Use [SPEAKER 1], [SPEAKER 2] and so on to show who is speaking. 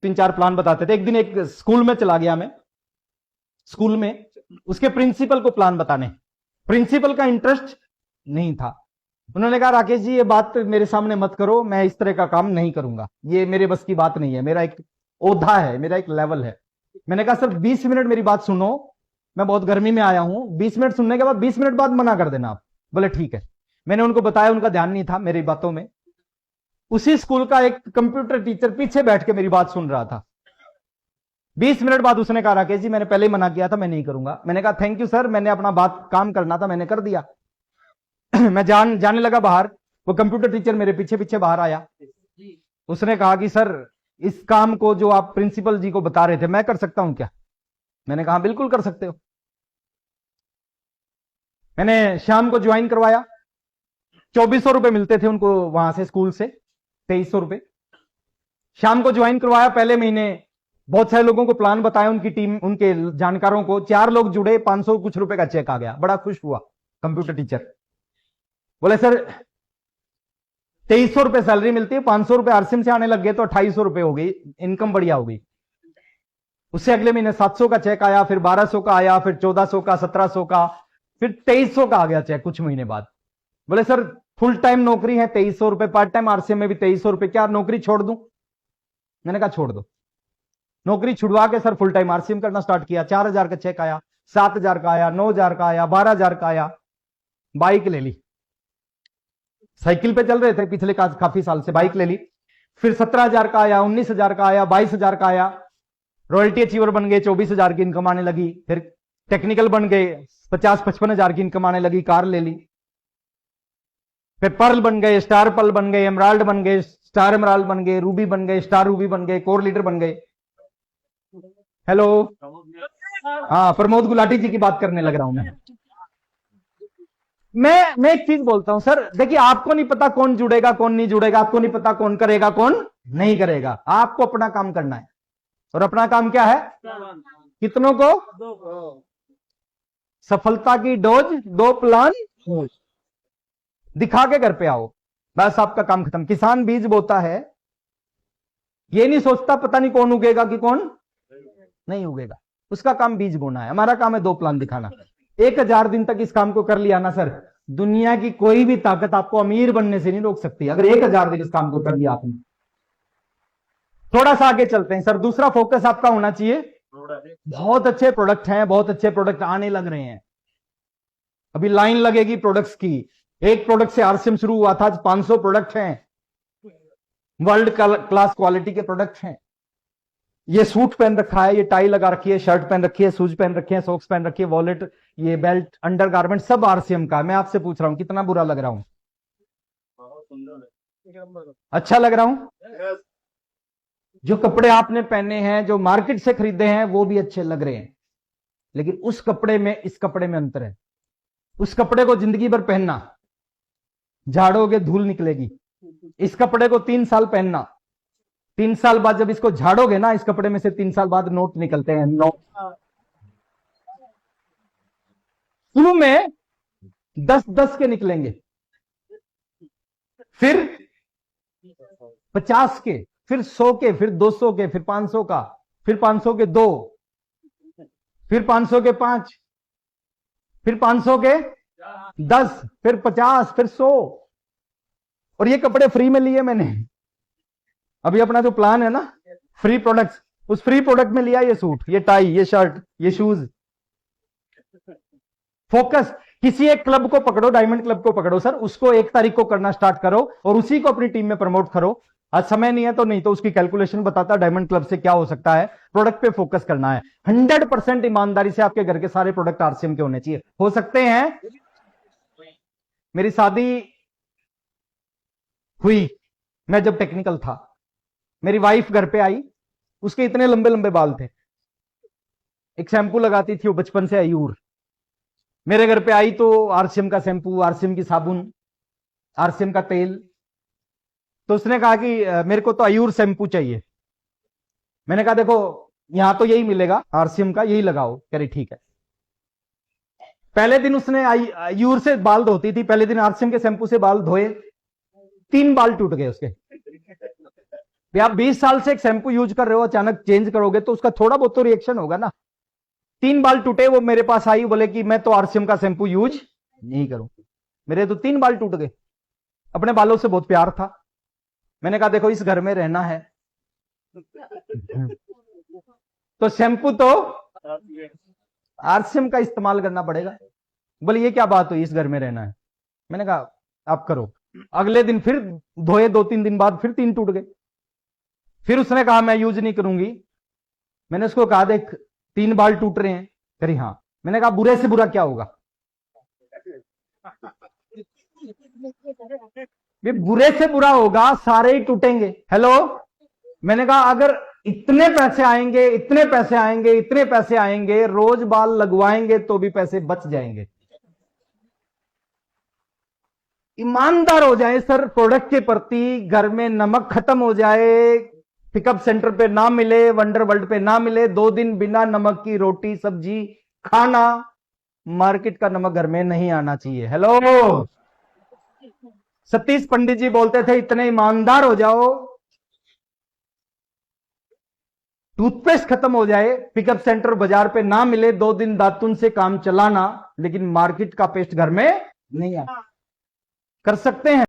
[SPEAKER 1] 3-4 plan बताते थे। एक दिन एक स्कूल में चला गया मैं, स्कूल में उसके प्रिंसिपल को प्लान बताने। प्रिंसिपल का इंटरेस्ट नहीं था। उन्होंने कहा राकेश जी ये बात मेरे सामने मत करो, मैं इस तरह का काम नहीं करूंगा, ये मेरे बस की बात नहीं है, मेरा एक ओधा है, मेरा एक लेवल है। मैंने कहा सर 20 मिनट मेरी बात सुनो, मैं बहुत गर्मी में आया हूं, 20 मिनट सुनने के बाद 20 मिनट बाद मना कर देना आप। बोले ठीक है। मैंने उनको बताया, उनका ध्यान नहीं था मेरी बातों में। उसी स्कूल का एक कंप्यूटर टीचर पीछे बैठ के मेरी बात सुन रहा था। 20 मिनट बाद उसने कहा राकेश जी मैंने पहले ही मना किया था, मैं नहीं करूंगा। मैंने कहा थैंक यू सर, मैंने अपना बात काम करना था, मैंने कर दिया। मैं जाने लगा बाहर, वो कंप्यूटर टीचर मेरे पीछे पीछे बाहर आया। उसने कहा कि सर इस काम को जो आप प्रिंसिपल जी को बता रहे थे मैं कर सकता हूं क्या? मैंने कहा बिल्कुल कर सकते हो। मैंने शाम को ज्वाइन करवाया। 2400 रुपए मिलते थे उनको वहां से, स्कूल से 2300 रुपए। शाम को ज्वाइन करवाया। पहले महीने बहुत सारे लोगों को प्लान बताया, उनकी टीम, उनके जानकारों को। 4 लोग जुड़े, 500 कुछ रुपए का चेक आ गया। बड़ा खुश हुआ कंप्यूटर टीचर। बोले सर 2300 रुपए सैलरी मिलती है, 500 रुपए आरसीएम से आने लग गए तो 2800 रुपए हो गई, इनकम बढ़िया हो गई। उससे अगले महीने 700 का चेक आया, फिर 1200 का आया, फिर 1400 का, 1700 का, फिर 2300 का आ गया चेक कुछ महीने बाद। बोले सर फुल टाइम नौकरी है, 2300 रुपए, पार्ट टाइम आरसीएम में भी 2300 रुपए, क्या नौकरी छोड़ दूं? मैंने कहा छोड़ दो। नौकरी छुड़वा के सर फुल टाइम आरसीएम करना स्टार्ट किया। 4000 का चेक आया, 7000 का आया, 9000 का आया, 12000 का आया। बाइक ले ली, साइकिल पे चल रहे थे पिछले काफी साल से, बाइक ले ली। फिर 17000 का आया, 19000 का आया, 22000 का आया। रॉयल्टी अचीवर बन गए, 24000 की इनकम आने लगी। फिर टेक्निकल बन गए, 50-55 की इनकम आने लगी, कार ले ली। फिर पर्ल बन गए, स्टार पर्ल बन गए, एमराल्ड बन गए, स्टार एमराल्ड बन गए, रूबी बन गए, स्टार रूबी बन गए, कोर लीडर बन गए। हेलो, हाँ प्रमोद गुलाटी जी की बात करने लग रहा हूं मैं एक चीज बोलता हूं सर, देखिए आपको नहीं पता कौन जुड़ेगा कौन नहीं जुड़ेगा, आपको नहीं पता कौन करेगा कौन नहीं करेगा। आपको अपना काम करना है, और अपना काम क्या है? कितनों को? सफलता की डोज 2 प्लान दिखा के घर पे आओ, बस आपका काम खत्म। किसान बीज बोता है, ये नहीं सोचता पता नहीं कौन उगेगा कि कौन नहीं उगेगा, उसका काम बीज बोना है। हमारा काम है 2 प्लान दिखाना। 1000 दिन तक इस काम को कर लिया ना सर, दुनिया की कोई भी ताकत आपको अमीर बनने से नहीं रोक सकती। अगर 1000 दिन इस काम को कर लिया आपने। थोड़ा सा आगे चलते हैं सर। दूसरा फोकस आपका होना चाहिए, बहुत अच्छे प्रोडक्ट हैं, बहुत अच्छे प्रोडक्ट आने लग रहे हैं, अभी लाइन लगेगी प्रोडक्ट्स की। एक प्रोडक्ट से आरसीएम शुरू हुआ था, 500 प्रोडक्ट हैं, वर्ल्ड क्लास क्वालिटी के प्रोडक्ट हैं। ये सूट पहन रखा है, ये टाई लगा रखी है, शर्ट पहन रखी है, शूज पहन रखे हैं, सॉक्स पहन रखी है, वॉलेट, ये बेल्ट, अंडरगारमेंट, सब आरसीएम का। मैं आपसे पूछ रहा हूं कितना बुरा लग रहा हूं? अच्छा लग रहा हूं? जो कपड़े आपने पहने हैं, जो मार्केट से खरीदे हैं, वो भी अच्छे लग रहे हैं, लेकिन उस कपड़े में इस कपड़े में अंतर है। उस कपड़े को जिंदगी भर पहनना, झाड़ोगे धूल निकलेगी। इस कपड़े को 3 साल पहनना, 3 साल बाद जब इसको झाड़ोगे ना, इस कपड़े में से 3 साल बाद नोट निकलते हैं, नोट। शुरू में 10-10 के निकलेंगे, फिर 50 के, फिर 100 के, फिर 200 के, फिर 500 का, फिर 500 के 2, फिर 500 के 5, फिर 500 के 10, फिर 50, फिर 100। और ये कपड़े फ्री में लिए मैंने। अभी अपना जो प्लान है ना फ्री प्रोडक्ट्स, उस फ्री प्रोडक्ट में लिया ये सूट, ये टाई, ये शर्ट, ये शूज। फोकस, किसी एक क्लब को पकड़ो, डायमंड क्लब को पकड़ो सर, उसको 1 तारीख को करना स्टार्ट करो और उसी को अपनी टीम में प्रमोट करो। आज समय नहीं है तो नहीं, तो उसकी कैलकुलेशन बताता डायमंड क्लब से क्या हो सकता है। प्रोडक्ट पे फोकस करना है। 100% ईमानदारी से आपके घर के सारे प्रोडक्ट आरसीएम के होने चाहिए। हो सकते हैं? मेरी शादी हुई, मैं जब टेक्निकल था, मेरी वाइफ घर पे आई, उसके इतने लंबे लंबे बाल थे। एक शैम्पू लगाती थी वो बचपन से, आयूर। मेरे घर पे आई तो आरसीएम का शैम्पू, आरसीएम की साबुन, आरसीएम का तेल। तो उसने कहा कि मेरे को तो आयूर शैम्पू चाहिए। मैंने कहा देखो यहां तो यही मिलेगा आरसीएम का, यही लगाओ। कह रही ठीक है। पहले दिन उसने आयूर से बाल धोती थी, पहले दिन आरसीएम के शैम्पू से बाल धोए, 3 बाल टूट गए उसके। भाई आप 20 साल से एक शैम्पू यूज कर रहे हो, अचानक चेंज करोगे तो उसका थोड़ा बहुत तो रिएक्शन होगा ना। 3 बाल टूटे, वो मेरे पास आई, बोले कि मैं तो आरसीएम का शैम्पू यूज नहीं करूं। मेरे तो 3 बाल टूट गए। अपने बालों से बहुत प्यार था। मैंने कहा देखो इस घर में रहना है तो शैम्पू तो आरसीएम का इस्तेमाल करना पड़ेगा। बोले ये क्या बात हुई, इस घर में रहना है। मैंने कहा आप करो। अगले दिन फिर धोए, 2-3 दिन बाद फिर 3 टूट गए। फिर उसने कहा मैं यूज नहीं करूंगी। मैंने उसको कहा देख 3 बाल टूट रहे हैं, करी हाँ। मैंने कहा बुरे से बुरा क्या होगा, ये बुरे से बुरा होगा, सारे ही टूटेंगे। हेलो, मैंने कहा अगर इतने पैसे आएंगे, इतने पैसे आएंगे, इतने पैसे आएंगे, रोज बाल लगवाएंगे तो भी पैसे बच जाएंगे। ईमानदार हो जाए सर प्रोडक्ट के प्रति। घर में नमक खत्म हो जाए, पिकअप सेंटर पे ना मिले, वंडर वर्ल्ड पे ना मिले, 2 दिन बिना नमक की रोटी सब्जी खाना, मार्केट का नमक घर में नहीं आना चाहिए। हेलो, सतीश पंडित जी बोलते थे इतने ईमानदार हो जाओ, टूथपेस्ट खत्म हो जाए, पिकअप सेंटर बाजार पे ना मिले, 2 दिन दातुन से काम चलाना, लेकिन मार्केट का पेस्ट घर में नहीं आना। कर सकते हैं।